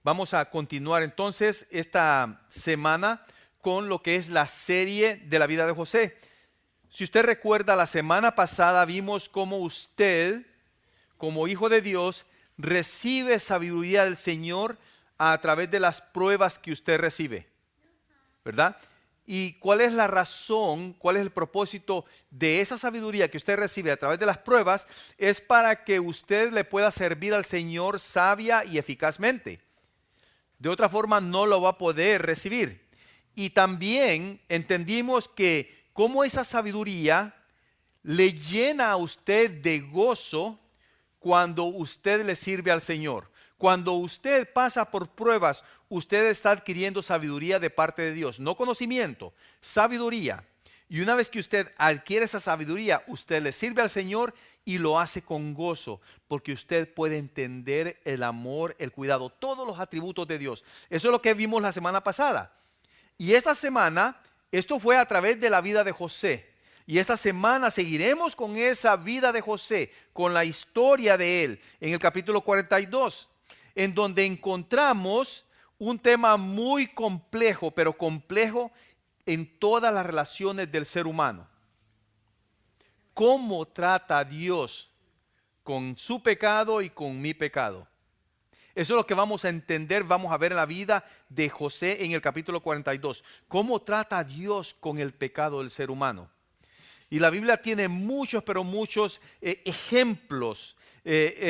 Vamos a continuar entonces esta semana con lo que es la serie de la vida de José. Si usted recuerda, la semana pasada vimos cómo usted, como hijo de Dios, recibe sabiduría del Señor a través de las pruebas que usted recibe, ¿verdad? ¿Y cuál es la razón, cuál es el propósito de esa sabiduría que usted recibe a través de las pruebas? Es para que usted le pueda servir al Señor sabia y eficazmente. De otra forma no lo va a poder recibir. Y también entendimos que cómo esa sabiduría le llena a usted de gozo cuando usted le sirve al Señor. Cuando usted pasa por pruebas, usted está adquiriendo sabiduría de parte de Dios. No conocimiento, sabiduría. Y una vez que usted adquiere esa sabiduría, usted le sirve al Señor y lo hace con gozo, porque usted puede entender el amor, el cuidado, todos los atributos de Dios. Eso es lo que vimos la semana pasada. Y esta semana, esto fue a través de la vida de José. Y esta semana seguiremos con esa vida de José, con la historia de él, en el capítulo 42, en donde encontramos un tema muy complejo, pero complejo en todas las relaciones del ser humano. ¿Cómo trata Dios con su pecado y con mi pecado? Eso es lo que vamos a entender, vamos a ver en la vida de José en el capítulo 42. ¿Cómo trata Dios con el pecado del ser humano? Y la Biblia tiene muchos, pero muchos ejemplos que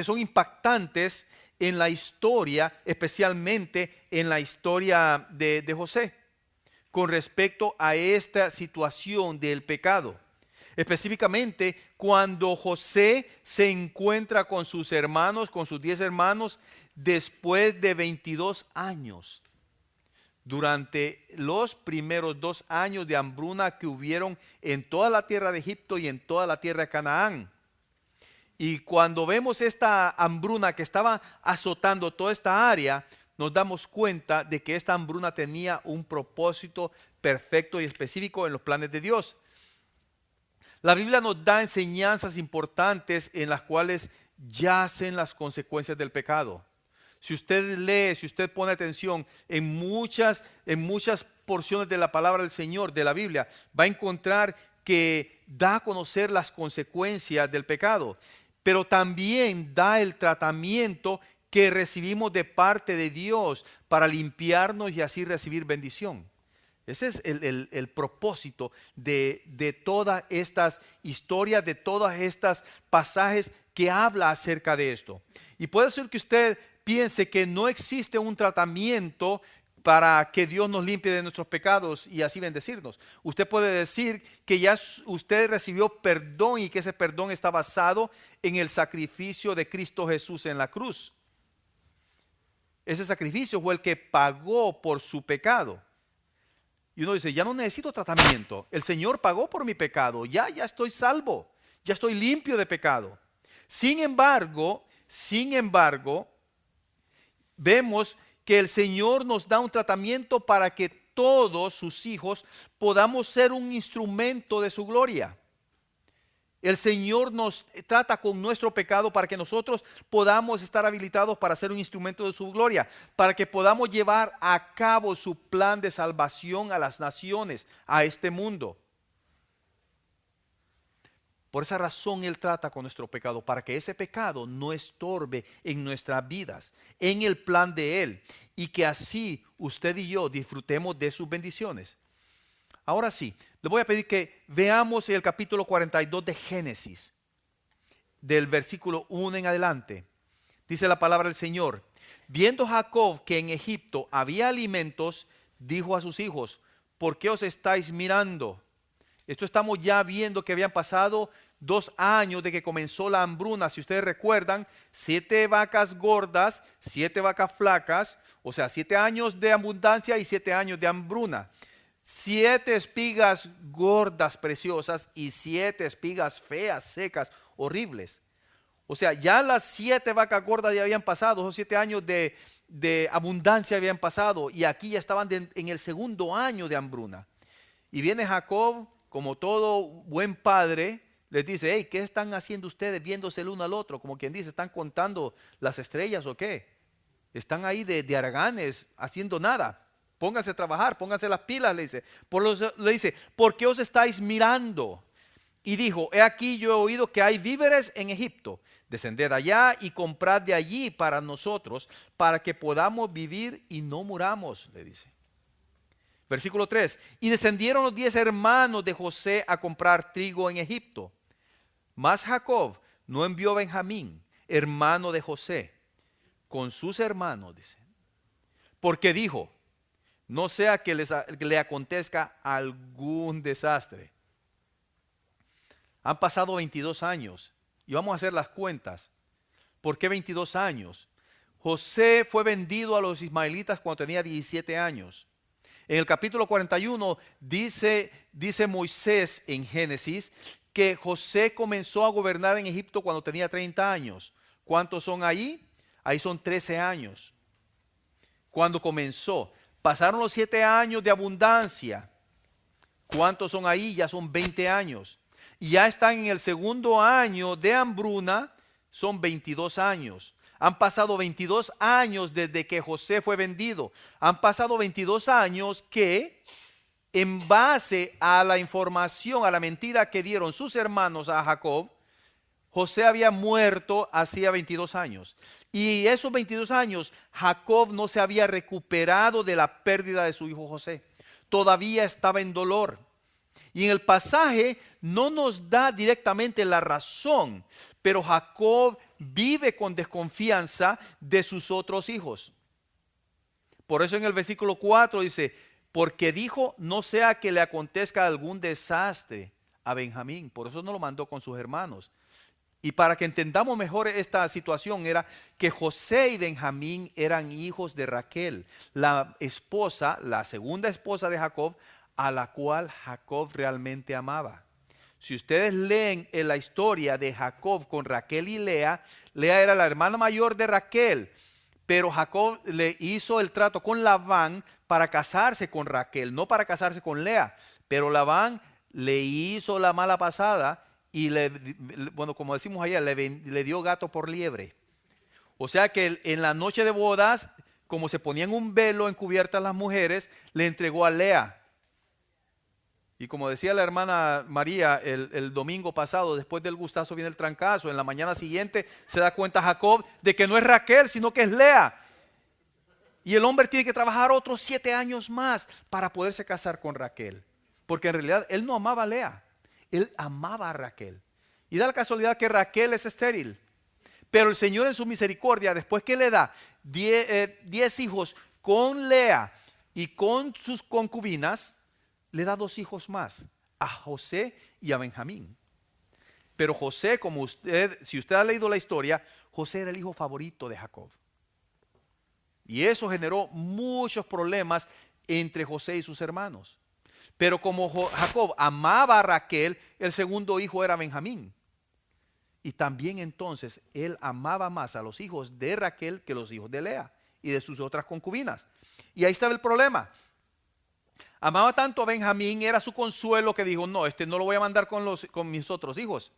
son impactantes en la historia, especialmente en la historia de José, con respecto a esta situación del pecado. Específicamente cuando José se encuentra con sus hermanos, con sus 10 hermanos, después de 22 años. Durante los primeros 2 años de hambruna que hubieron en toda la tierra de Egipto y en toda la tierra de Canaán. Y cuando vemos esta hambruna que estaba azotando toda esta área, nos damos cuenta de que esta hambruna tenía un propósito perfecto y específico en los planes de Dios. La Biblia nos da enseñanzas importantes en las cuales yacen las consecuencias del pecado. Si usted lee, si usted pone atención en muchas porciones de la palabra del Señor, de la Biblia, va a encontrar que da a conocer las consecuencias del pecado, pero también da el tratamiento que recibimos de parte de Dios para limpiarnos y así recibir bendición. Ese es el propósito de todas estas historias, de todas estas pasajes que habla acerca de esto. Y puede ser que usted piense que no existe un tratamiento para que Dios nos limpie de nuestros pecados y así bendecirnos. Usted puede decir que ya usted recibió perdón y que ese perdón está basado en el sacrificio de Cristo Jesús en la cruz. Ese sacrificio fue el que pagó por su pecado. Y uno dice, ya no necesito tratamiento. El Señor pagó por mi pecado. Ya estoy salvo. Ya estoy limpio de pecado. Sin embargo, vemos que el Señor nos da un tratamiento para que todos sus hijos podamos ser un instrumento de su gloria. El Señor nos trata con nuestro pecado para que nosotros podamos estar habilitados para ser un instrumento de su gloria, para que podamos llevar a cabo su plan de salvación a las naciones, a este mundo. Por esa razón Él trata con nuestro pecado, para que ese pecado no estorbe en nuestras vidas, en el plan de Él, y que así usted y yo disfrutemos de sus bendiciones. Ahora sí, le voy a pedir que veamos el capítulo 42 de Génesis, del versículo 1 en adelante. Dice la palabra del Señor: viendo Jacob que en Egipto había alimentos, dijo a sus hijos: ¿por qué os estáis mirando? Esto estamos ya viendo que habían pasado 2 años de que comenzó la hambruna. Si ustedes recuerdan, 7 vacas gordas, 7 vacas flacas, o sea, 7 años de abundancia y 7 años de hambruna. 7 espigas gordas, preciosas, y 7 espigas feas, secas, horribles. O sea, ya las 7 vacas gordas ya habían pasado, esos 7 años de abundancia habían pasado, y aquí ya estaban en el segundo año de hambruna. Y viene Jacob, como todo buen padre, les dice, hey, ¿qué están haciendo ustedes viéndose el uno al otro? Como quien dice, ¿están contando las estrellas o qué? Están ahí de haraganes haciendo nada. Pónganse a trabajar, pónganse las pilas, le dice. Le dice, ¿por qué os estáis mirando? Y dijo, he aquí yo he oído que hay víveres en Egipto. Descended allá y comprad de allí para nosotros, para que podamos vivir y no muramos, le dice. Versículo 3. Y descendieron los 10 hermanos de José a comprar trigo en Egipto. Mas Jacob no envió a Benjamín, hermano de José, con sus hermanos, dice. Porque dijo, no sea que le acontezca algún desastre. Han pasado 22 años y vamos a hacer las cuentas. ¿Por qué 22 años? José fue vendido a los ismaelitas cuando tenía 17 años. En el capítulo 41 dice Moisés en Génesis que José comenzó a gobernar en Egipto cuando tenía 30 años. ¿Cuántos son ahí? Ahí son 13 años. Cuando comenzó, pasaron los 7 años de abundancia. ¿Cuántos son ahí? Ya son 20 años. Y ya están en el segundo año de hambruna, son 22 años. Han pasado 22 años desde que José fue vendido. Han pasado 22 años que, en base a la información, a la mentira que dieron sus hermanos a Jacob, José había muerto hacía 22 años. Y esos 22 años, Jacob no se había recuperado de la pérdida de su hijo José. Todavía estaba en dolor. Y en el pasaje no nos da directamente la razón, pero Jacob vive con desconfianza de sus otros hijos. Por eso en el versículo 4 dice, porque dijo, no sea que le acontezca algún desastre a Benjamín. Por eso no lo mandó con sus hermanos. Y para que entendamos mejor esta situación era que José y Benjamín eran hijos de Raquel, la esposa, la segunda esposa de Jacob, a la cual Jacob realmente amaba. Si ustedes leen en la historia de Jacob con Raquel y Lea, Lea era la hermana mayor de Raquel, pero Jacob le hizo el trato con Labán para casarse con Raquel, no para casarse con Lea, pero Labán le hizo la mala pasada y bueno, como decimos allá, le dio gato por liebre. O sea que en la noche de bodas, como se ponían un velo encubiertas las mujeres, le entregó a Lea. Y como decía la hermana María el domingo pasado, después del gustazo viene el trancazo. En la mañana siguiente se da cuenta Jacob de que no es Raquel, sino que es Lea. Y el hombre tiene que trabajar otros 7 años más para poderse casar con Raquel. Porque en realidad él no amaba a Lea, él amaba a Raquel. Y da la casualidad que Raquel es estéril. Pero el Señor en su misericordia, después que le da 10 hijos con Lea y con sus concubinas, le da 2 hijos más, a José y a Benjamín. Pero José, como si usted ha leído la historia, José era el hijo favorito de Jacob. Y eso generó muchos problemas entre José y sus hermanos. Pero como Jacob amaba a Raquel, el segundo hijo era Benjamín. Y también entonces él amaba más a los hijos de Raquel que los hijos de Lea y de sus otras concubinas. Y ahí estaba el problema. Amaba tanto a Benjamín, era su consuelo, que dijo, no, no lo voy a mandar con mis otros hijos.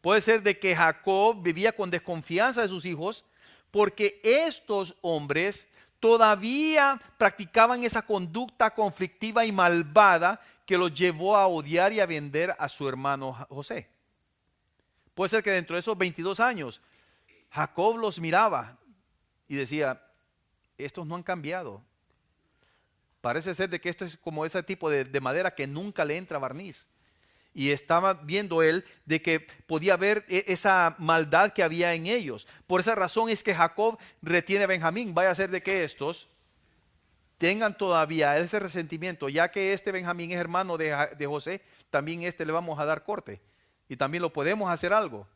Puede ser de que Jacob vivía con desconfianza de sus hijos, porque estos hombres todavía practicaban esa conducta conflictiva y malvada que los llevó a odiar y a vender a su hermano José. Puede ser que dentro de esos 22 años, Jacob los miraba y decía, estos no han cambiado. Parece ser de que esto es como ese tipo de madera que nunca le entra barniz. Y estaba viendo él de que podía ver esa maldad que había en ellos. Por esa razón es que Jacob retiene a Benjamín. Vaya a ser de que estos tengan todavía ese resentimiento. Ya que este Benjamín es hermano de José, también le vamos a dar corte. Y también lo podemos hacer algo.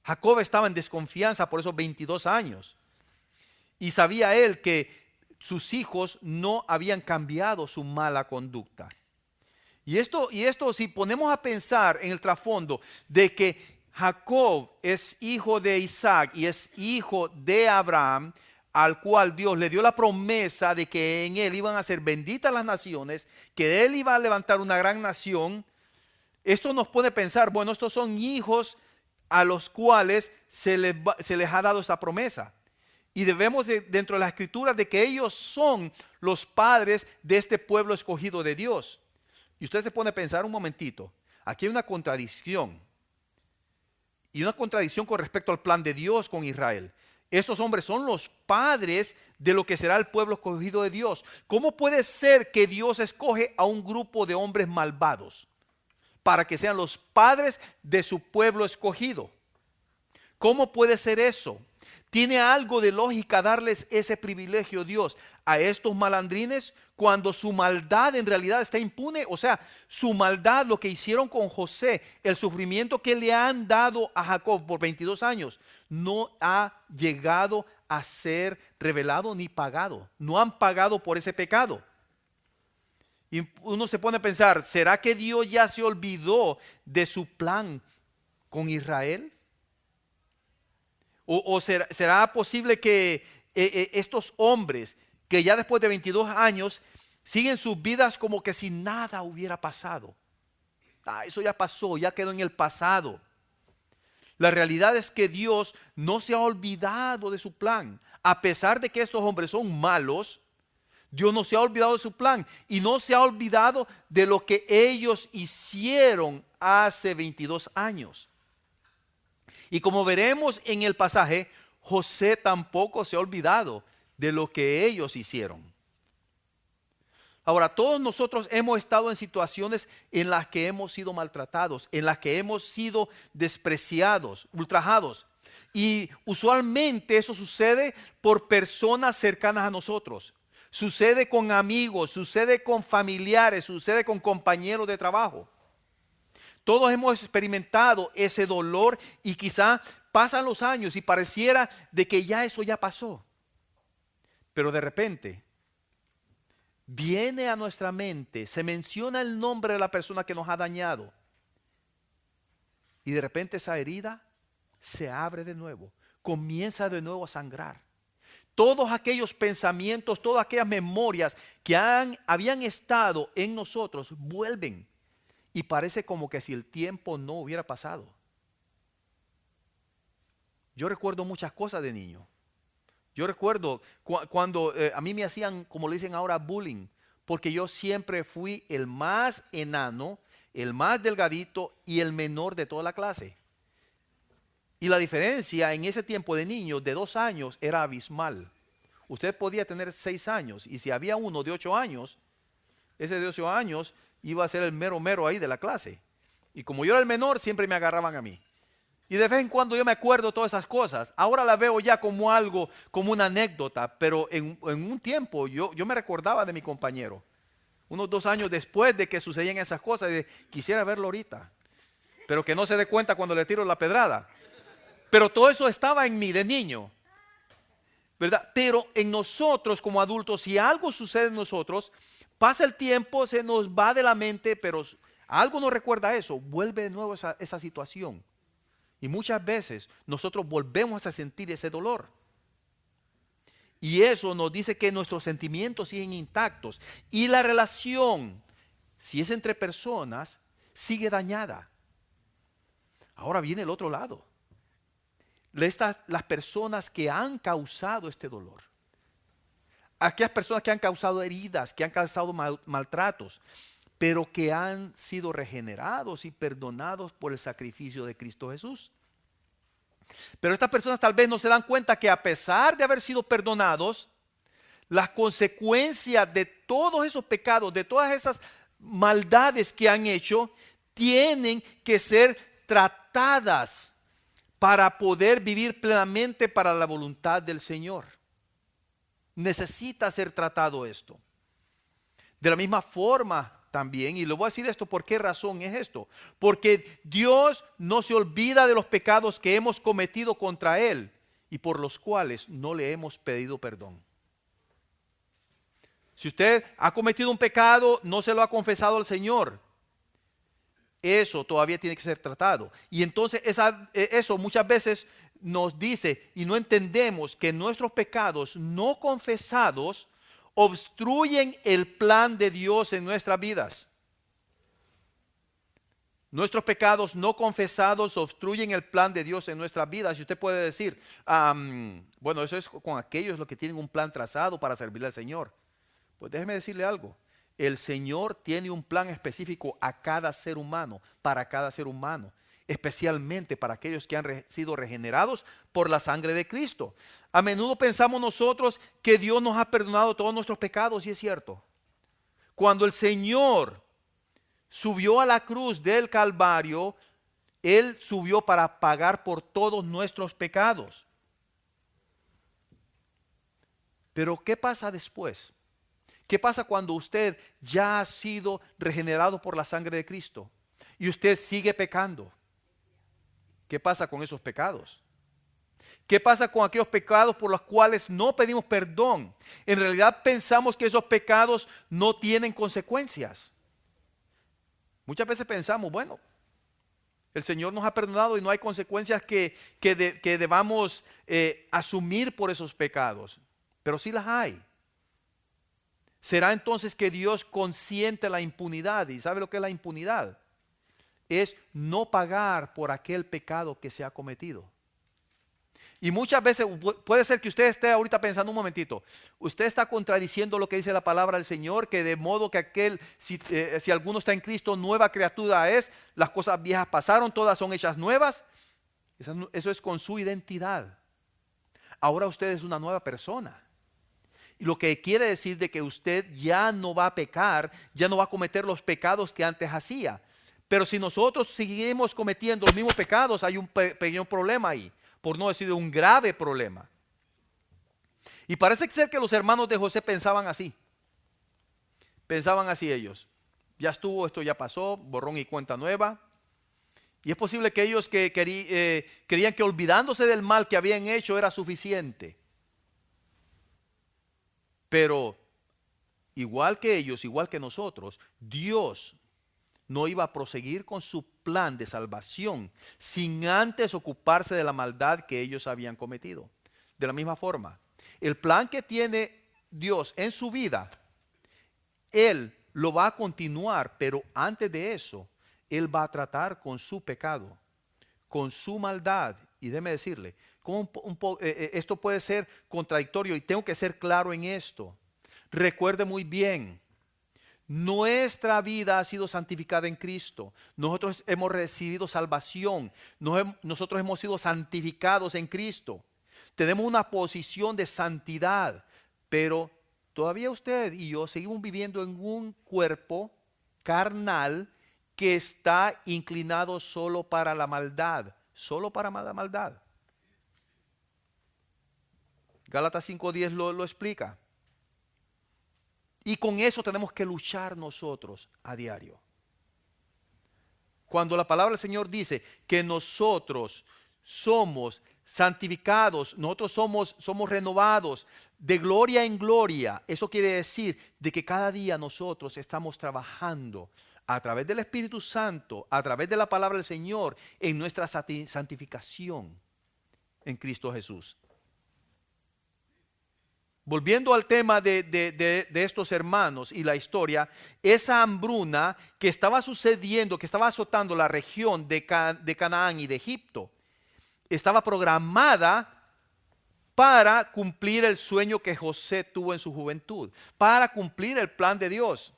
Jacob estaba en desconfianza por esos 22 años. Y sabía él que sus hijos no habían cambiado su mala conducta. Y esto, si ponemos a pensar en el trasfondo de que Jacob es hijo de Isaac y es hijo de Abraham, al cual Dios le dio la promesa de que en él iban a ser benditas las naciones, que de él iba a levantar una gran nación, Esto nos pone a pensar, bueno, estos son hijos a los cuales se les ha dado esta promesa. Y debemos dentro de las escrituras de que ellos son los padres de este pueblo escogido de Dios. Y usted se pone a pensar un momentito, aquí hay una contradicción. Y una contradicción con respecto al plan de Dios con Israel. Estos hombres son los padres de lo que será el pueblo escogido de Dios. ¿Cómo puede ser que Dios escoge a un grupo de hombres malvados para que sean los padres de su pueblo escogido? ¿Cómo puede ser eso? ¿Tiene algo de lógica darles ese privilegio Dios a estos malandrines cuando su maldad en realidad está impune? O sea, su maldad, lo que hicieron con José, el sufrimiento que le han dado a Jacob por 22 años, no ha llegado a ser revelado ni pagado. No han pagado por ese pecado. Y uno se pone a pensar, ¿será que Dios ya se olvidó de su plan con Israel? ¿O será posible que estos hombres que ya después de 22 años siguen sus vidas como que si nada hubiera pasado? Eso ya pasó, ya quedó en el pasado. La realidad es que Dios no se ha olvidado de su plan. A pesar de que estos hombres son malos, Dios no se ha olvidado de su plan y no se ha olvidado de lo que ellos hicieron hace 22 años. Y como veremos en el pasaje, José tampoco se ha olvidado de lo que ellos hicieron. Ahora, todos nosotros hemos estado en situaciones en las que hemos sido maltratados, en las que hemos sido despreciados, ultrajados. Y usualmente eso sucede por personas cercanas a nosotros. Sucede con amigos, sucede con familiares, sucede con compañeros de trabajo. Todos hemos experimentado ese dolor y quizá pasan los años y pareciera de que ya eso ya pasó. Pero de repente viene a nuestra mente, se menciona el nombre de la persona que nos ha dañado. Y de repente esa herida se abre de nuevo, comienza de nuevo a sangrar. Todos aquellos pensamientos, todas aquellas memorias que habían estado en nosotros vuelven. Y parece como que si el tiempo no hubiera pasado. Yo recuerdo muchas cosas de niño. Yo recuerdo cuando a mí me hacían, como le dicen ahora, bullying. Porque yo siempre fui el más enano, el más delgadito y el menor de toda la clase. Y la diferencia en ese tiempo de niños de 2 años era abismal. Usted podía tener 6 años y si había uno de 8 años, ese de 8 años iba a ser el mero ahí de la clase. Y como yo era el menor, siempre me agarraban a mí. Y de vez en cuando yo me acuerdo de todas esas cosas. Ahora la veo ya como algo, como una anécdota. Pero en un tiempo yo me recordaba de mi compañero. Unos 2 años después de que sucedían esas cosas. Quisiera verlo ahorita. Pero que no se dé cuenta cuando le tiro la pedrada. Pero todo eso estaba en mí de niño. ¿Verdad? Pero en nosotros como adultos, si algo sucede en nosotros, pasa el tiempo, se nos va de la mente, pero algo nos recuerda eso, vuelve de nuevo esa situación. Y muchas veces nosotros volvemos a sentir ese dolor. Y eso nos dice que nuestros sentimientos siguen intactos. Y la relación, si es entre personas, sigue dañada. Ahora viene el otro lado. Las personas que han causado este dolor. Aquellas personas que han causado heridas, que han causado maltratos, pero que han sido regenerados y perdonados por el sacrificio de Cristo Jesús. Pero estas personas tal vez no se dan cuenta que a pesar de haber sido perdonados, las consecuencias de todos esos pecados, de todas esas maldades que han hecho, tienen que ser tratadas para poder vivir plenamente para la voluntad del Señor. Necesita ser tratado esto. De la misma forma también, y le voy a decir esto, ¿por qué razón es esto? Porque Dios no se olvida de los pecados que hemos cometido contra Él y por los cuales no le hemos pedido perdón. Si usted ha cometido un pecado, no se lo ha confesado al Señor, eso todavía tiene que ser tratado. Y entonces eso muchas veces nos dice y no entendemos que nuestros pecados no confesados obstruyen el plan de Dios en nuestras vidas. Nuestros pecados no confesados obstruyen el plan de Dios en nuestras vidas. Y usted puede decir, bueno, eso es con aquellos los que tienen un plan trazado para servirle al Señor. Pues déjeme decirle algo. El Señor tiene un plan específico a cada ser humano, para cada ser humano, especialmente para aquellos que han sido regenerados por la sangre de Cristo. A menudo pensamos nosotros que Dios nos ha perdonado todos nuestros pecados, y es cierto. Cuando el Señor subió a la cruz del Calvario, Él subió para pagar por todos nuestros pecados. Pero ¿qué pasa después? ¿Qué pasa cuando usted ya ha sido regenerado por la sangre de Cristo y usted sigue pecando? ¿Qué pasa con esos pecados? ¿Qué pasa con aquellos pecados por los cuales no pedimos perdón? En realidad pensamos que esos pecados no tienen consecuencias. Muchas veces pensamos, bueno, el Señor nos ha perdonado y no hay consecuencias que debamos asumir por esos pecados. Pero sí las hay. ¿Será entonces que Dios consiente la impunidad? ¿Y sabe lo que es la impunidad? Es no pagar por aquel pecado que se ha cometido. Y muchas veces puede ser que usted esté ahorita pensando un momentito, usted está contradiciendo lo que dice la palabra del Señor, que de modo que si alguno está en Cristo, nueva criatura es, las cosas viejas pasaron, todas son hechas nuevas. Eso es con su identidad. Ahora usted es una nueva persona. Y lo que quiere decir de que usted ya no va a pecar, ya no va a cometer los pecados que antes hacía. Pero si nosotros seguimos cometiendo los mismos pecados, hay un pequeño problema ahí, por no decir un grave problema. Y parece ser que los hermanos de José pensaban así. Pensaban así ellos. Ya estuvo, esto ya pasó, borrón y cuenta nueva. Y es posible que ellos creían que olvidándose del mal que habían hecho era suficiente. Pero igual que ellos, igual que nosotros, Dios no iba a proseguir con su plan de salvación sin antes ocuparse de la maldad que ellos habían cometido. De la misma forma, el plan que tiene Dios en su vida, Él lo va a continuar, pero antes de eso, Él va a tratar con su pecado, con su maldad. Y déjeme decirle, esto puede ser contradictorio y tengo que ser claro en esto. Recuerde muy bien, nuestra vida ha sido santificada en Cristo. Nosotros hemos recibido salvación. Nosotros hemos sido santificados en Cristo. Tenemos una posición de santidad, pero todavía usted y yo seguimos viviendo en un cuerpo carnal que está inclinado solo para la maldad, solo para la maldad. Gálatas 5:10 lo explica. Y con eso tenemos que luchar nosotros a diario. Cuando la palabra del Señor dice que nosotros somos santificados, nosotros somos renovados de gloria en gloria, eso quiere decir de que cada día nosotros estamos trabajando a través del Espíritu Santo, a través de la palabra del Señor, en nuestra santificación en Cristo Jesús. Volviendo al tema de estos hermanos y la historia, esa hambruna que estaba sucediendo, que estaba azotando la región de Canaán y de Egipto, estaba programada para cumplir el sueño que José tuvo en su juventud, para cumplir el plan de Dios.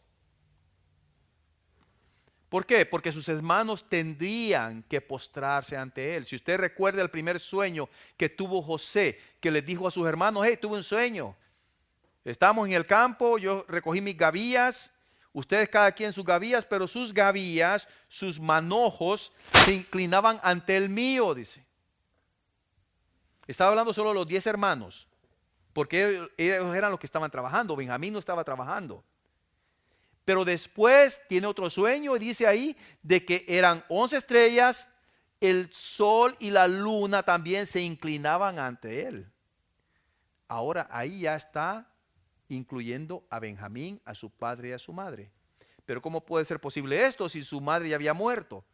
¿Por qué? Porque sus hermanos tendrían que postrarse ante él. Si usted recuerda el primer sueño que tuvo José, que les dijo a sus hermanos, hey, tuve un sueño. Estamos en el campo, yo recogí mis gavillas, ustedes cada quien sus gavillas, pero sus gavillas, sus manojos se inclinaban ante el mío, dice. Estaba hablando solo de los 10 hermanos, porque ellos eran los que estaban trabajando, Benjamín no estaba trabajando. Pero después tiene otro sueño y dice ahí de que eran 11 estrellas, el sol y la luna también se inclinaban ante él. Ahora ahí ya está incluyendo a Benjamín, a su padre y a su madre. Pero ¿cómo puede ser posible esto si su madre ya había muerto?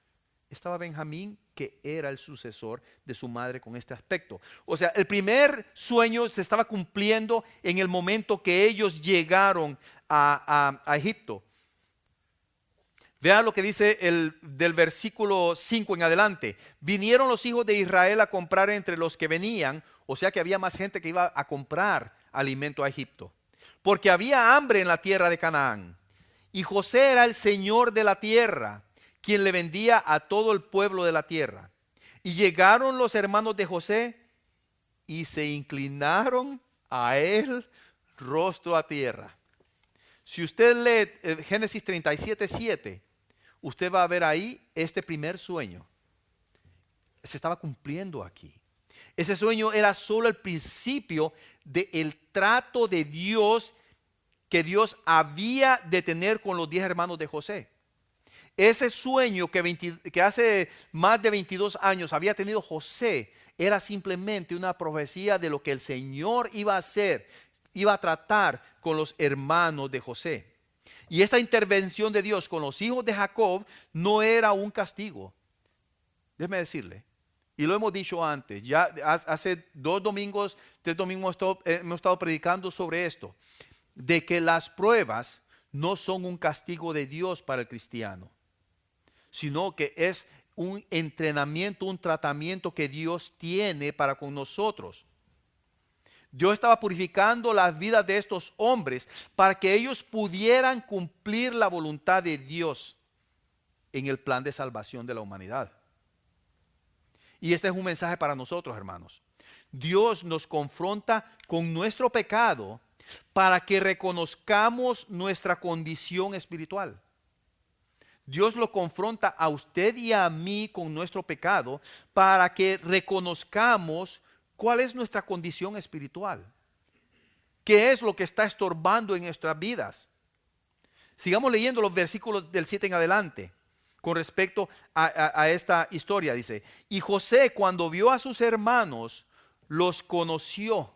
Estaba Benjamín, que era el sucesor de su madre con este aspecto. O sea, el primer sueño se estaba cumpliendo en el momento que ellos llegaron a Egipto. Vean lo que dice del versículo 5 en adelante. Vinieron los hijos de Israel a comprar entre los que venían, o sea que había más gente que iba a comprar alimento a Egipto, porque había hambre en la tierra de Canaán. Y José era el señor de la tierra, quien le vendía a todo el pueblo de la tierra. Y llegaron los hermanos de José y se inclinaron a él rostro a tierra. Si usted lee Génesis 37:7, usted va a ver ahí este primer sueño. Se estaba cumpliendo aquí. Ese sueño era solo el principio del trato de Dios que Dios había de tener con los 10 hermanos de José. Ese sueño que hace más de 22 años había tenido José era simplemente una profecía de lo que el Señor iba a hacer, iba a tratar con los hermanos de José. Y esta intervención de Dios con los hijos de Jacob no era un castigo. Déjeme decirle, y lo hemos dicho antes, ya hace 3 domingos hemos estado predicando sobre esto, de que las pruebas no son un castigo de Dios para el cristiano, sino que es un entrenamiento, un tratamiento que Dios tiene para con nosotros. Dios estaba purificando las vidas de estos hombres para que ellos pudieran cumplir la voluntad de Dios en el plan de salvación de la humanidad. Y este es un mensaje para nosotros, hermanos. Dios nos confronta con nuestro pecado para que reconozcamos nuestra condición espiritual. Dios lo confronta a usted y a mí con nuestro pecado para que reconozcamos cuál es nuestra condición espiritual. ¿Qué es lo que está estorbando en nuestras vidas? Sigamos leyendo los versículos del 7 en adelante con respecto a esta historia. Dice, y José cuando vio a sus hermanos, los conoció.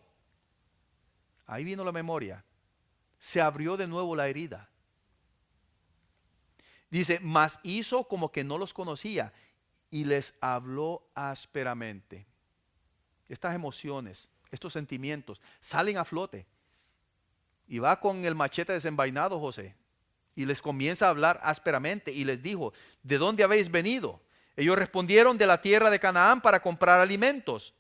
Ahí vino la memoria. Se abrió de nuevo la herida. Dice, mas hizo como que no los conocía y les habló ásperamente. Estas emociones, estos sentimientos salen a flote. Y va con el machete desenvainado José y les comienza a hablar ásperamente y les dijo, ¿de dónde habéis venido? Ellos respondieron, de la tierra de Canaán para comprar alimentos.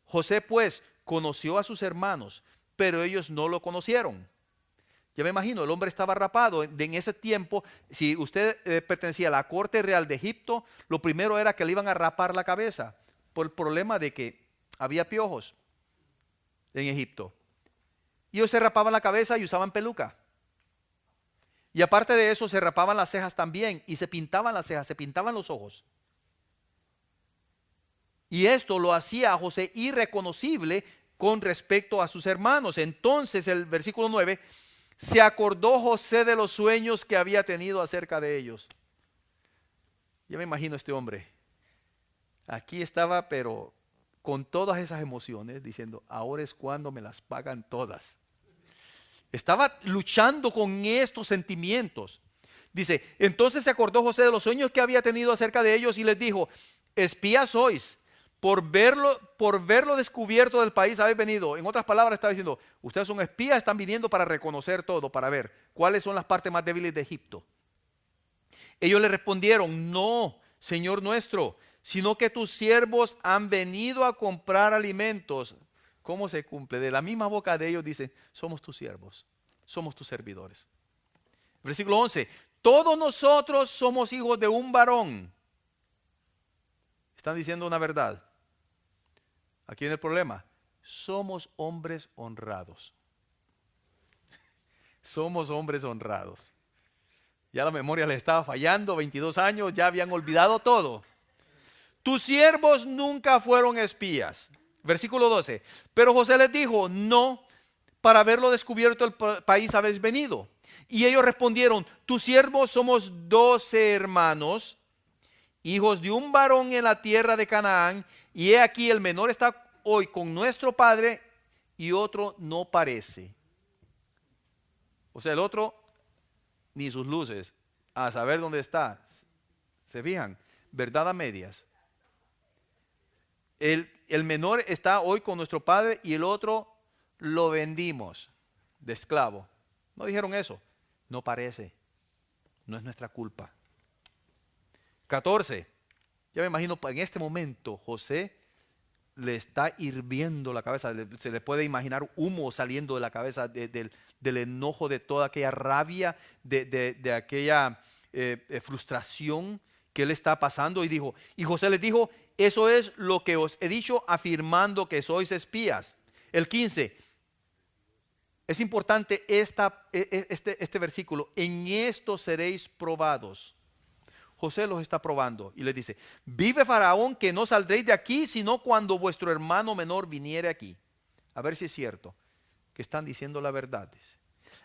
José pues conoció a sus hermanos, pero ellos no lo conocieron. Ya me imagino, el hombre estaba rapado. En ese tiempo, si usted pertenecía a la corte real de Egipto, lo primero era que le iban a rapar la cabeza por el problema de que había piojos en Egipto. Y ellos se rapaban la cabeza y usaban peluca. Y aparte de eso, se rapaban las cejas también y se pintaban las cejas, se pintaban los ojos. Y esto lo hacía a José irreconocible con respecto a sus hermanos. Entonces, el versículo 9, se acordó José de los sueños que había tenido acerca de ellos. Yo me imagino a este hombre. Aquí estaba, pero con todas esas emociones, diciendo, ahora es cuando me las pagan todas. Estaba luchando con estos sentimientos. Dice, entonces se acordó José de los sueños que había tenido acerca de ellos y les dijo, espías sois, por verlo descubierto del país habéis venido. En otras palabras está diciendo, ustedes son espías, están viniendo para reconocer todo, para ver cuáles son las partes más débiles de Egipto. Ellos le respondieron, no, Señor nuestro, sino que tus siervos han venido a comprar alimentos. ¿Cómo se cumple? De la misma boca de ellos dicen, somos tus siervos, somos tus servidores. Versículo 11, todos nosotros somos hijos de un varón. Están diciendo una verdad. Aquí viene el problema. Somos hombres honrados. Somos hombres honrados. Ya la memoria les estaba fallando, 22 años, ya habían olvidado todo. Tus siervos nunca fueron espías. Versículo 12. Pero José les dijo, no, para haberlo descubierto el país habéis venido. Y ellos respondieron, tus siervos somos 12 hermanos, hijos de un varón en la tierra de Canaán, y he aquí el menor está hoy con nuestro padre y otro no parece. O sea, el otro ni sus luces, a saber dónde está. ¿Se fijan? Verdad a medias. El menor está hoy con nuestro padre y el otro lo vendimos de esclavo. No dijeron eso. No parece. No es nuestra culpa. 14. Ya me imagino en este momento José le está hirviendo la cabeza. Se le puede imaginar humo saliendo de la cabeza del enojo, de toda aquella rabia, de aquella frustración que él está pasando. Y José les dijo: eso es lo que os he dicho, afirmando que sois espías. El 15. Es importante este versículo. En esto seréis probados. José los está probando y les dice: vive Faraón, que no saldréis de aquí, sino cuando vuestro hermano menor viniere aquí. A ver si es cierto que están diciendo la verdad. Dice: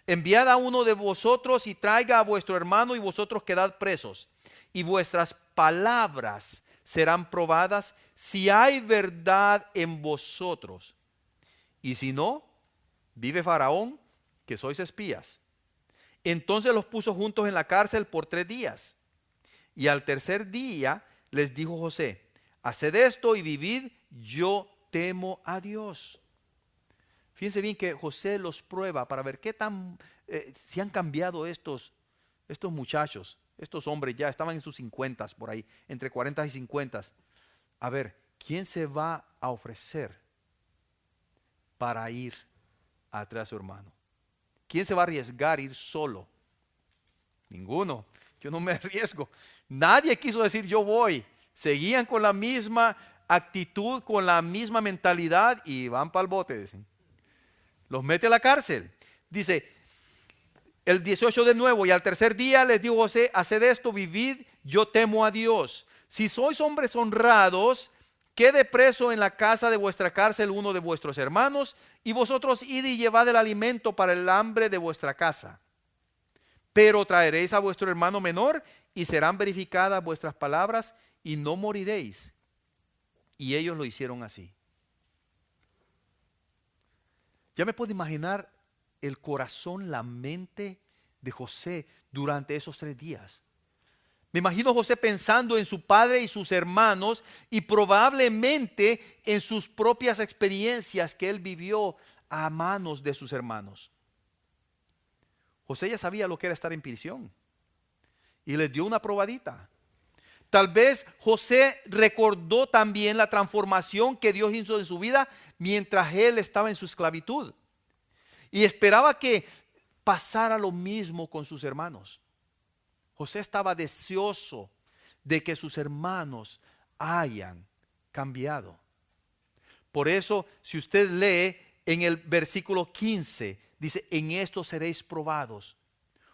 enviad a uno de vosotros y traiga a vuestro hermano, y vosotros quedad presos, y vuestras palabras serán probadas si hay verdad en vosotros. Y si no, vive Faraón, que sois espías. Entonces los puso juntos en la cárcel por 3 días. Y al tercer día les dijo José: haced esto y vivid, yo temo a Dios. Fíjense bien que José los prueba para ver qué tan, si han cambiado estos muchachos, estos hombres. Ya estaban en sus 50 por ahí, entre 40 y 50. A ver, ¿quién se va a ofrecer para ir atrás de su hermano? ¿Quién se va a arriesgar a ir solo? Ninguno. Yo no me arriesgo. Nadie quiso decir yo voy. Seguían con la misma actitud, con la misma mentalidad, y van para el bote, dicen. Los mete a la cárcel. Dice el 18 de nuevo: y al tercer día les dijo José: haced esto, vivid, yo temo a Dios. Si sois hombres honrados, quede preso en la casa de vuestra cárcel uno de vuestros hermanos, y vosotros id y llevad el alimento para el hambre de vuestra casa. Pero traeréis a vuestro hermano menor, y serán verificadas vuestras palabras, y no moriréis. Y ellos lo hicieron así. Ya me puedo imaginar el corazón, la mente de José durante esos 3 días. Me imagino José pensando en su padre y sus hermanos, y probablemente en sus propias experiencias que él vivió a manos de sus hermanos. José ya sabía lo que era estar en prisión y les dio una probadita. Tal vez José recordó también la transformación que Dios hizo en su vida mientras él estaba en su esclavitud, y esperaba que pasara lo mismo con sus hermanos. José estaba deseoso de que sus hermanos hayan cambiado. Por eso, si usted lee en el versículo 15, dice: en esto seréis probados.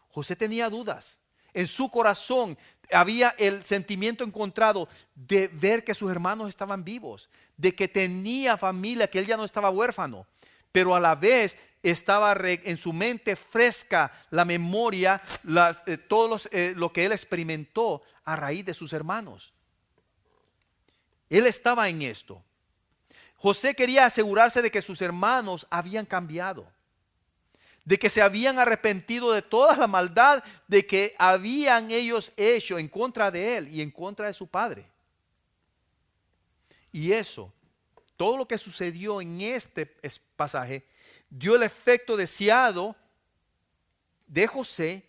José tenía dudas. En su corazón había el sentimiento encontrado de ver que sus hermanos estaban vivos, de que tenía familia, que él ya no estaba huérfano, pero a la vez estaba en su mente fresca la memoria, lo que él experimentó a raíz de sus hermanos. Él estaba en esto. José quería asegurarse de que sus hermanos habían cambiado, de que se habían arrepentido de toda la maldad de que habían ellos hecho en contra de él y en contra de su padre. Y eso, todo lo que sucedió en este pasaje, dio el efecto deseado de José,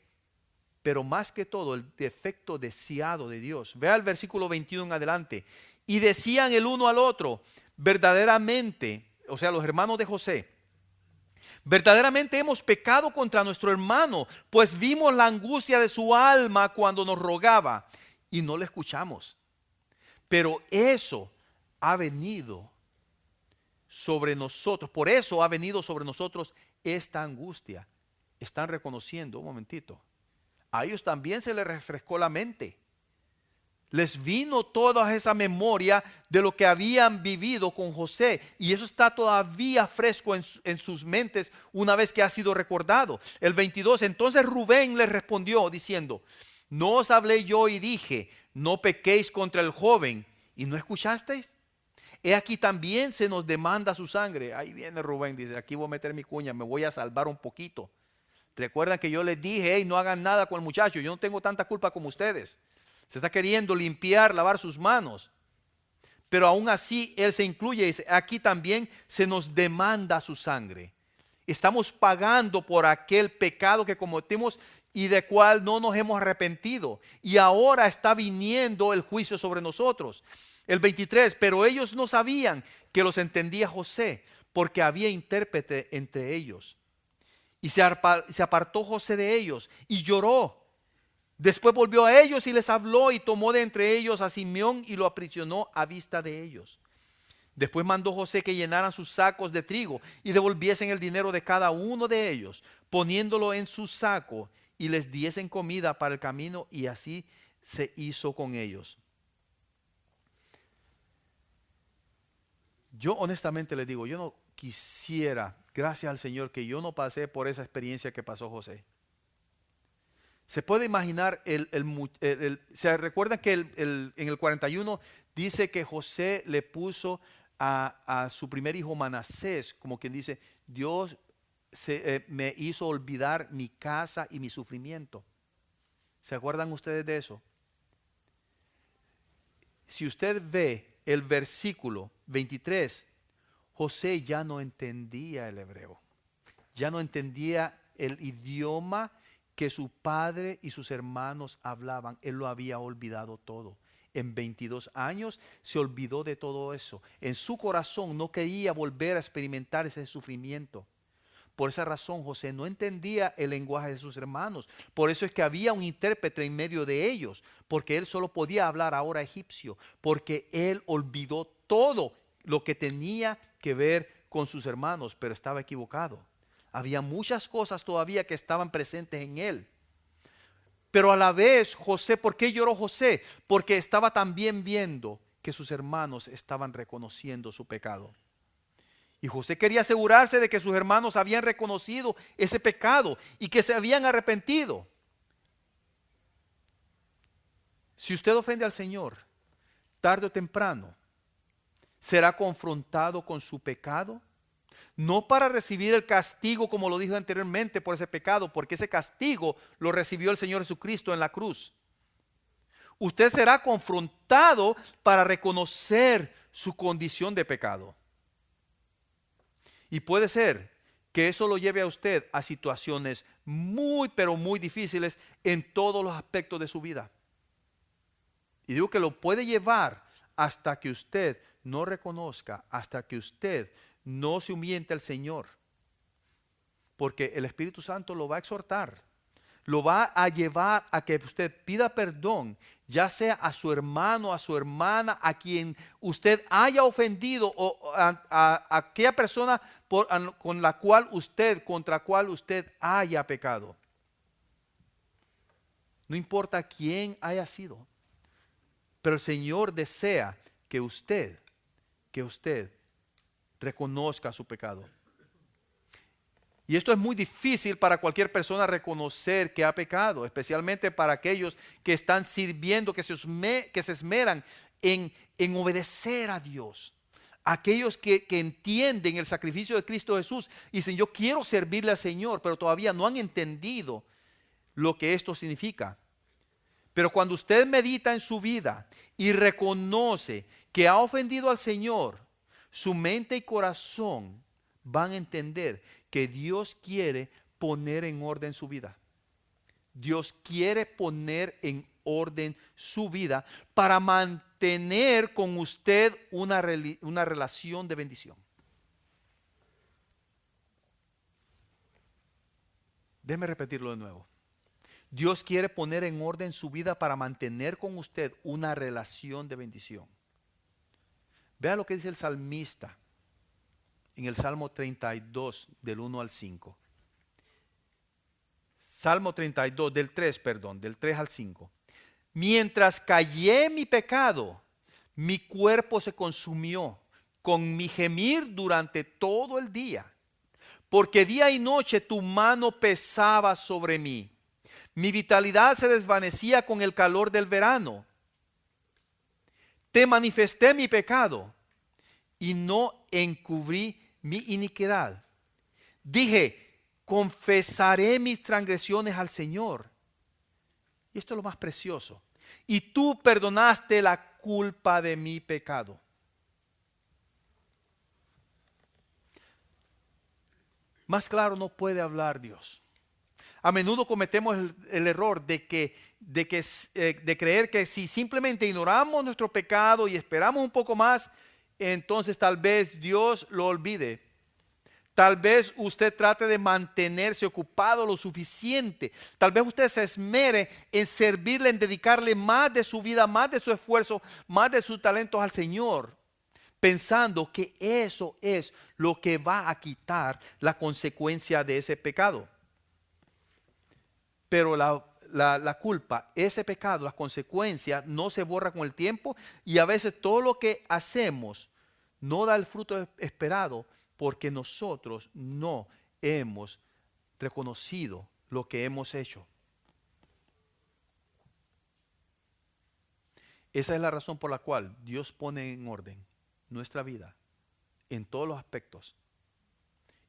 pero más que todo el efecto deseado de Dios. Vea el versículo 21 en adelante. Y decían el uno al otro: verdaderamente, o sea, los hermanos de José, verdaderamente hemos pecado contra nuestro hermano, pues vimos la angustia de su alma cuando nos rogaba y no le escuchamos. Pero eso ha venido sobre nosotros, por eso ha venido sobre nosotros esta angustia. Están reconociendo, un momentito, a ellos también se les refrescó la mente. Les vino toda esa memoria de lo que habían vivido con José, y eso está todavía fresco en sus mentes una vez que ha sido recordado. El 22, entonces Rubén les respondió diciendo: ¿no os hablé yo y dije, no pequéis contra el joven, y no escuchasteis? He aquí también se nos demanda su sangre. Ahí viene Rubén, dice: aquí voy a meter mi cuña, me voy a salvar un poquito. Recuerdan que yo les dije: hey, no hagan nada con el muchacho, yo no tengo tanta culpa como ustedes. Se está queriendo limpiar, lavar sus manos. Pero aún así él se incluye y dice: aquí también se nos demanda su sangre. Estamos pagando por aquel pecado que cometimos y de cual no nos hemos arrepentido. Y ahora está viniendo el juicio sobre nosotros. El 23, pero ellos no sabían que los entendía José, porque había intérprete entre ellos. Y se apartó José de ellos y lloró. Después volvió a ellos y les habló y tomó de entre ellos a Simeón y lo aprisionó a vista de ellos. Después mandó José que llenaran sus sacos de trigo y devolviesen el dinero de cada uno de ellos, poniéndolo en su saco, y les diesen comida para el camino, y así se hizo con ellos. Yo honestamente les digo, yo no quisiera, gracias al Señor, que yo no pasé por esa experiencia que pasó José. Se puede imaginar, se recuerdan que en el 41 dice que José le puso a su primer hijo Manasés, como quien dice, Dios me hizo olvidar mi casa y mi sufrimiento. ¿Se acuerdan ustedes de eso? Si usted ve el versículo 23, José ya no entendía el hebreo, ya no entendía el idioma que su padre y sus hermanos hablaban. Él lo había olvidado todo. En 22 años se olvidó de todo eso. En su corazón no quería volver a experimentar ese sufrimiento. Por esa razón José no entendía el lenguaje de sus hermanos. Por eso es que había un intérprete en medio de ellos, porque él solo podía hablar ahora egipcio, porque él olvidó todo lo que tenía que ver con sus hermanos, pero estaba equivocado. Había muchas cosas todavía que estaban presentes en él. Pero a la vez José, ¿por qué lloró José? Porque estaba también viendo que sus hermanos estaban reconociendo su pecado. Y José quería asegurarse de que sus hermanos habían reconocido ese pecado y que se habían arrepentido. Si usted ofende al Señor, tarde o temprano, será confrontado con su pecado. No para recibir el castigo, como lo dijo anteriormente, por ese pecado, porque ese castigo lo recibió el Señor Jesucristo en la cruz. Usted será confrontado para reconocer su condición de pecado. Y puede ser que eso lo lleve a usted a situaciones muy, pero muy difíciles en todos los aspectos de su vida. Y digo que lo puede llevar hasta que usted no reconozca, hasta que usted no se humille al Señor. Porque el Espíritu Santo lo va a exhortar, lo va a llevar a que usted pida perdón, ya sea a su hermano, a su hermana, a quien usted haya ofendido, o a aquella persona contra cual usted haya pecado. No importa quién haya sido, pero el Señor desea que usted reconozca su pecado. Y esto es muy difícil para cualquier persona reconocer que ha pecado, especialmente para aquellos que están sirviendo, que se esmeran en obedecer a Dios. Aquellos que entienden el sacrificio de Cristo Jesús y dicen, yo quiero servirle al Señor, pero todavía no han entendido lo que esto significa. Pero cuando usted medita en su vida y reconoce que ha ofendido al Señor, su mente y corazón van a entender que Dios quiere poner en orden su vida. Dios quiere poner en orden su vida para mantener con usted una relación de bendición. Déjeme repetirlo de nuevo. Dios quiere poner en orden su vida para mantener con usted una relación de bendición. Vea lo que dice el salmista en el Salmo 32, del 1 al 5. Salmo 32, del 3 al 5. Mientras callé mi pecado, mi cuerpo se consumió con mi gemir durante todo el día, porque día y noche tu mano pesaba sobre mí. Mi vitalidad se desvanecía con el calor del verano. Te manifesté mi pecado y no encubrí mi iniquidad. Dije, confesaré mis transgresiones al Señor. Y esto es lo más precioso. Y tú perdonaste la culpa de mi pecado. Más claro no puede hablar Dios. A menudo cometemos el error de creer que si simplemente ignoramos nuestro pecado y esperamos un poco más, entonces tal vez Dios lo olvide. Tal vez usted trate de mantenerse ocupado lo suficiente. Tal vez usted se esmere en servirle, en dedicarle más de su vida, más de su esfuerzo, más de sus talentos al Señor, pensando que eso es lo que va a quitar la consecuencia de ese pecado. Pero la culpa, ese pecado, las consecuencias no se borra con el tiempo, y a veces todo lo que hacemos no da el fruto esperado porque nosotros no hemos reconocido lo que hemos hecho. Esa es la razón por la cual Dios pone en orden nuestra vida en todos los aspectos.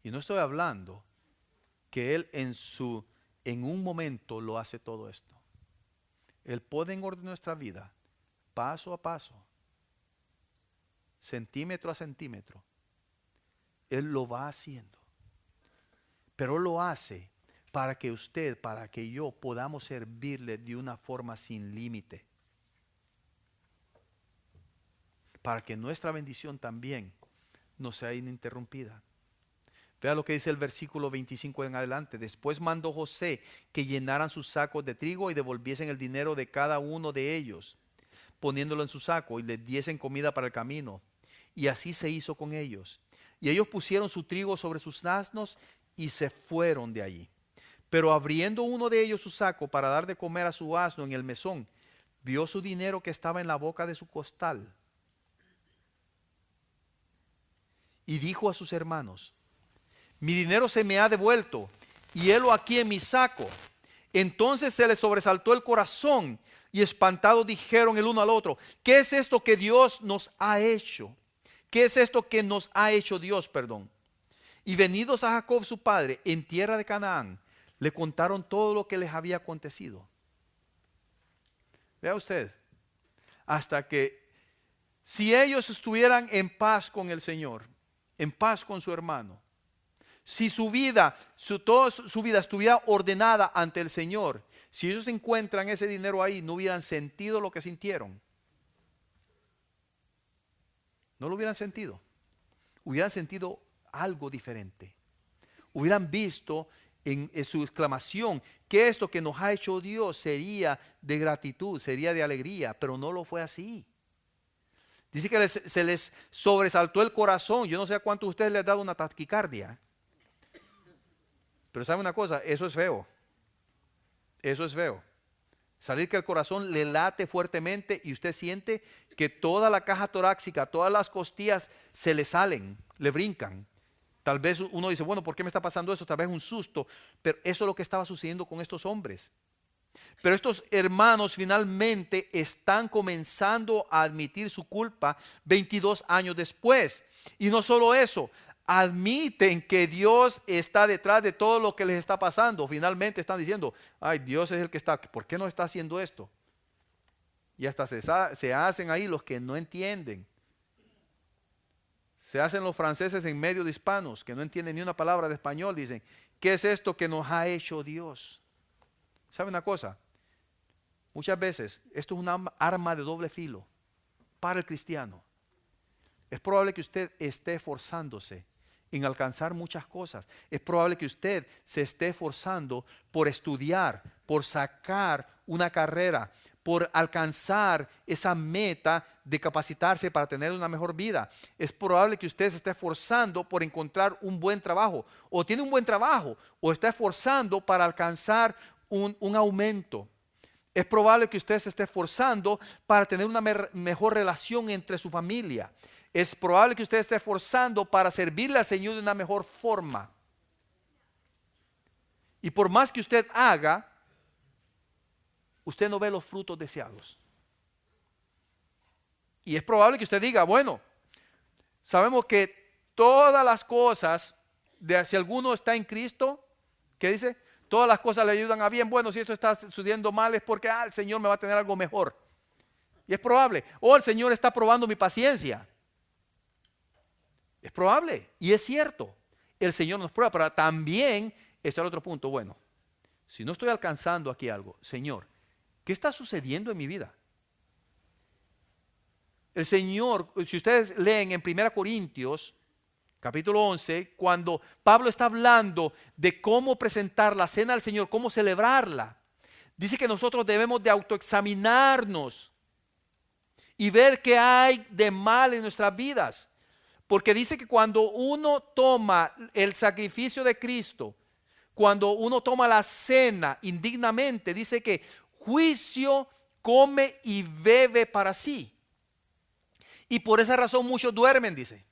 Y no estoy hablando que Él en un momento lo hace todo esto. Él pone en orden nuestra vida paso a paso, centímetro a centímetro. Él lo va haciendo. Pero lo hace para que usted, para que yo podamos servirle de una forma sin límite. Para que nuestra bendición también no sea ininterrumpida. Vea lo que dice el versículo 25 en adelante. Después mandó José que llenaran sus sacos de trigo y devolviesen el dinero de cada uno de ellos, poniéndolo en su saco, y les diesen comida para el camino. Y así se hizo con ellos. Y ellos pusieron su trigo sobre sus asnos y se fueron de allí. Pero abriendo uno de ellos su saco para dar de comer a su asno en el mesón, vio su dinero que estaba en la boca de su costal. Y dijo a sus hermanos: mi dinero se me ha devuelto, y helo aquí en mi saco. Entonces se les sobresaltó el corazón, y espantados dijeron el uno al otro: ¿qué es esto que Dios nos ha hecho? ¿Qué es esto que nos ha hecho Dios? Y venidos a Jacob su padre en tierra de Canaán, le contaron todo lo que les había acontecido. Vea usted, hasta que si ellos estuvieran en paz con el Señor, en paz con su hermano, si toda su vida estuviera ordenada ante el Señor, si ellos encuentran ese dinero ahí, no hubieran sentido lo que sintieron. No lo hubieran sentido. Hubieran sentido algo diferente. Hubieran visto en su exclamación que esto que nos ha hecho Dios sería de gratitud, sería de alegría, pero no lo fue así. Dice que se les sobresaltó el corazón. Yo no sé a cuántos de ustedes les ha dado una taquicardia. Pero ¿sabe una cosa? Eso es feo. Eso es feo. Salir que el corazón le late fuertemente y usted siente que toda la caja torácica, todas las costillas se le salen, le brincan. Tal vez uno dice, bueno, ¿por qué me está pasando eso? Tal vez un susto. Pero eso es lo que estaba sucediendo con estos hombres. Pero estos hermanos finalmente están comenzando a admitir su culpa 22 años después. Y no solo eso, admiten que Dios está detrás de todo lo que les está pasando. Finalmente están diciendo, ay, Dios es el que está, ¿por qué no está haciendo esto? Y hasta se hacen ahí los que no entienden. Se hacen los franceses en medio de hispanos que no entienden ni una palabra de español. Dicen, ¿qué es esto que nos ha hecho Dios? ¿Sabe una cosa? Muchas veces esto es una arma de doble filo para el cristiano. Es probable que usted esté esforzándose en alcanzar muchas cosas. Es probable que usted se esté esforzando por estudiar, por sacar una carrera, por alcanzar esa meta de capacitarse para tener una mejor vida. Es probable que usted se esté esforzando por encontrar un buen trabajo, o tiene un buen trabajo, o está esforzando para alcanzar un aumento. Es probable que usted se esté esforzando para tener una mejor relación entre su familia. Es probable que usted esté esforzando para servirle al Señor de una mejor forma. Y por más que usted haga, usted no ve los frutos deseados. Y es probable que usted diga, bueno, sabemos que todas las cosas, si alguno está en Cristo, ¿qué dice? Todas las cosas le ayudan a bien. Bueno, si esto está sucediendo mal es porque el Señor me va a tener algo mejor. Y es probable. O el Señor está probando mi paciencia. Es probable. Y es cierto. El Señor nos prueba. Pero también está el otro punto. Bueno, si no estoy alcanzando aquí algo, Señor, ¿qué está sucediendo en mi vida? El Señor, si ustedes leen en 1 Corintios, capítulo 11, cuando Pablo está hablando de cómo presentar la cena al Señor, cómo celebrarla, dice que nosotros debemos de autoexaminarnos y ver qué hay de mal en nuestras vidas. Porque dice que cuando uno toma el sacrificio de Cristo, cuando uno toma la cena indignamente, dice que juicio come y bebe para sí. Y por esa razón muchos duermen, dice.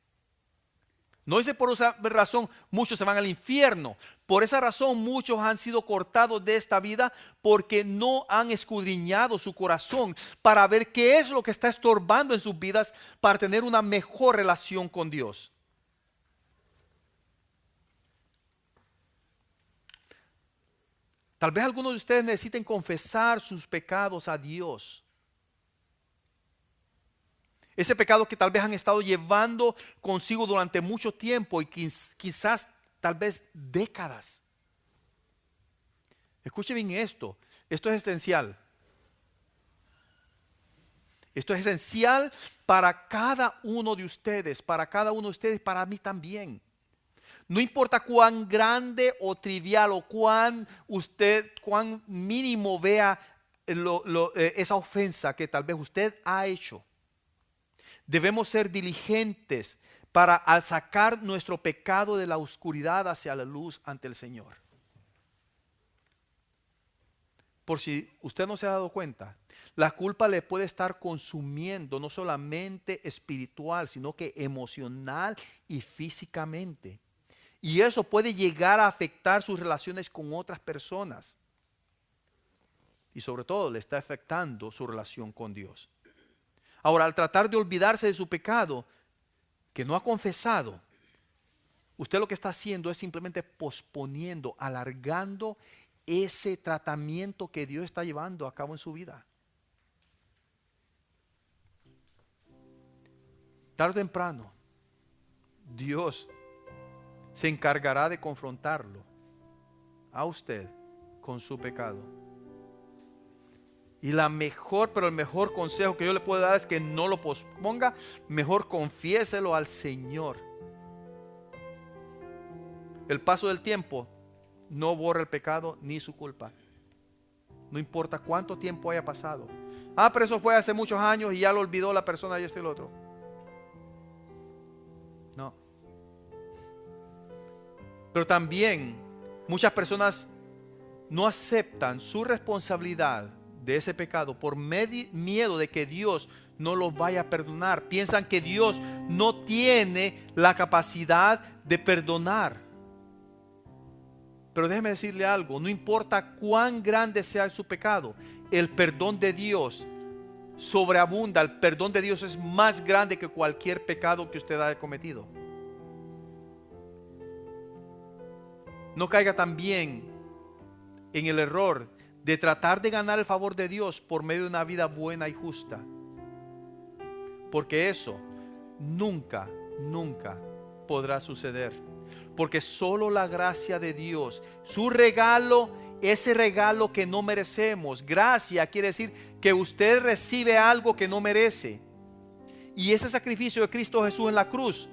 No dice por esa razón muchos se van al infierno. Por esa razón muchos han sido cortados de esta vida porque no han escudriñado su corazón para ver qué es lo que está estorbando en sus vidas para tener una mejor relación con Dios. Tal vez algunos de ustedes necesiten confesar sus pecados a Dios. Ese pecado que tal vez han estado llevando consigo durante mucho tiempo y quizás tal vez décadas. Escuche bien esto es esencial. Esto es esencial para cada uno de ustedes, para mí también. No importa cuán grande o trivial o cuán mínimo vea esa ofensa que tal vez usted ha hecho. Debemos ser diligentes para al sacar nuestro pecado de la oscuridad hacia la luz ante el Señor. Por si usted no se ha dado cuenta, la culpa le puede estar consumiendo no solamente espiritual, sino que emocional y físicamente. Y eso puede llegar a afectar sus relaciones con otras personas. Y sobre todo le está afectando su relación con Dios. Ahora, al tratar de olvidarse de su pecado, que no ha confesado, usted lo que está haciendo es simplemente posponiendo, alargando ese tratamiento que Dios está llevando a cabo en su vida. Tarde o temprano, Dios se encargará de confrontarlo a usted con su pecado. Y el mejor consejo que yo le puedo dar es que no lo posponga, mejor confiéselo al Señor. El paso del tiempo no borra el pecado ni su culpa. No importa cuánto tiempo haya pasado. Pero eso fue hace muchos años y ya lo olvidó la persona y esto y lo otro. No. Pero también muchas personas no aceptan su responsabilidad de ese pecado por miedo de que Dios no los vaya a perdonar. Piensan que Dios no tiene la capacidad de perdonar. Pero déjeme decirle algo, no importa cuán grande sea su pecado, el perdón de Dios sobreabunda. El perdón de Dios es más grande que cualquier pecado que usted haya cometido. No caiga también en el error de tratar de ganar el favor de Dios por medio de una vida buena y justa. Porque eso nunca podrá suceder. Porque solo la gracia de Dios, su regalo, ese regalo que no merecemos. Gracia quiere decir que usted recibe algo que no merece. Y ese sacrificio de Cristo Jesús en la cruz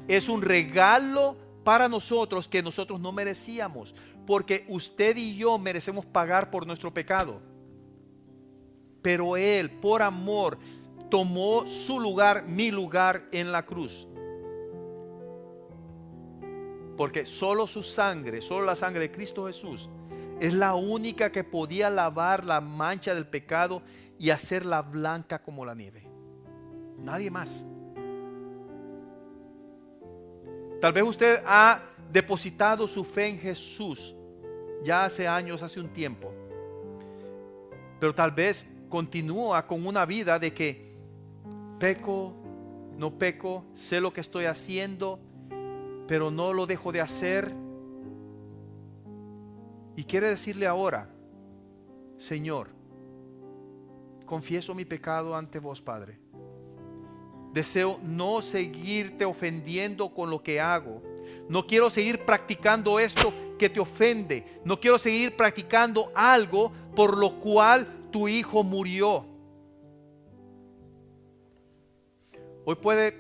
es un regalo para nosotros que nosotros no merecíamos. Porque usted y yo merecemos pagar por nuestro pecado. Pero Él, por amor, tomó su lugar, mi lugar en la cruz. Porque solo su sangre, solo la sangre de Cristo Jesús es la única que podía lavar la mancha del pecado y hacerla blanca como la nieve. Nadie más. Tal vez usted ha depositado su fe en Jesús ya hace años, hace un tiempo, pero tal vez continúa con una vida de que peco, no peco, sé lo que estoy haciendo, pero no lo dejo de hacer. Y quiere decirle ahora: Señor, confieso mi pecado ante vos, Padre. Deseo no seguirte ofendiendo con lo que hago. No quiero seguir practicando esto porque te ofende. No quiero seguir practicando algo por lo cual tu hijo murió. Hoy puede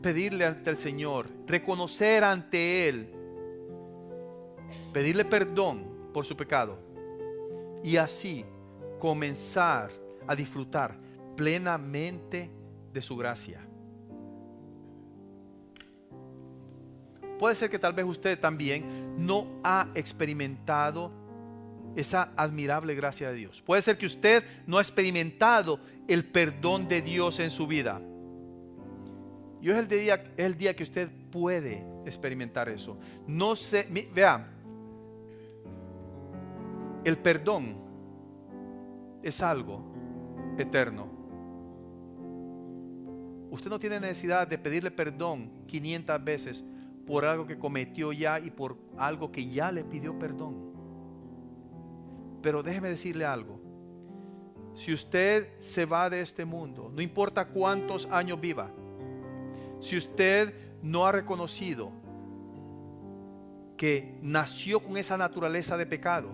pedirle ante el Señor, reconocer ante Él, pedirle perdón por su pecado y así comenzar a disfrutar plenamente de su gracia. Puede ser que tal vez usted también no ha experimentado esa admirable gracia de Dios. Puede ser que usted no ha experimentado el perdón de Dios en su vida. Y hoy es el día que usted puede experimentar eso. No sé, vea, el perdón es algo eterno. Usted no tiene necesidad de pedirle perdón 500 veces por algo que cometió ya y por algo que ya le pidió perdón. Pero déjeme decirle algo. Si usted se va de este mundo, no importa cuántos años viva, si usted no ha reconocido que nació con esa naturaleza de pecado,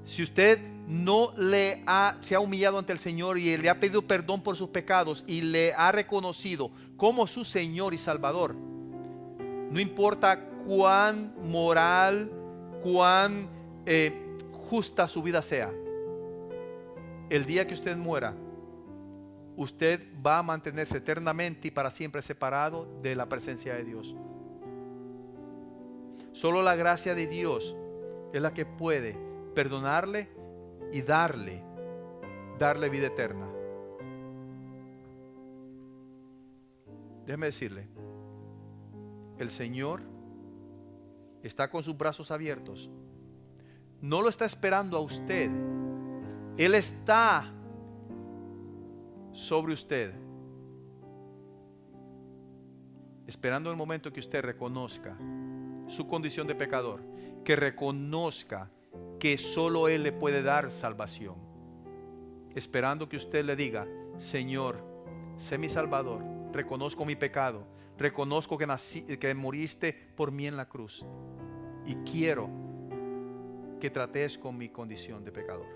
si usted no se ha humillado ante el Señor y le ha pedido perdón por sus pecados y le ha reconocido como su Señor y Salvador, no importa cuán moral, cuán justa su vida sea, el día que usted muera, usted va a mantenerse eternamente y para siempre separado de la presencia de Dios. Solo la gracia de Dios es la que puede perdonarle y darle vida eterna. Déjeme decirle, el Señor está con sus brazos abiertos. No lo está esperando a usted. Él está sobre usted, esperando el momento que usted reconozca su condición de pecador, que reconozca que solo Él le puede dar salvación, esperando que usted le diga: Señor, sé mi Salvador, reconozco mi pecado, reconozco que moriste por mí en la cruz y quiero que trates con mi condición de pecador.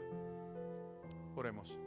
Oremos.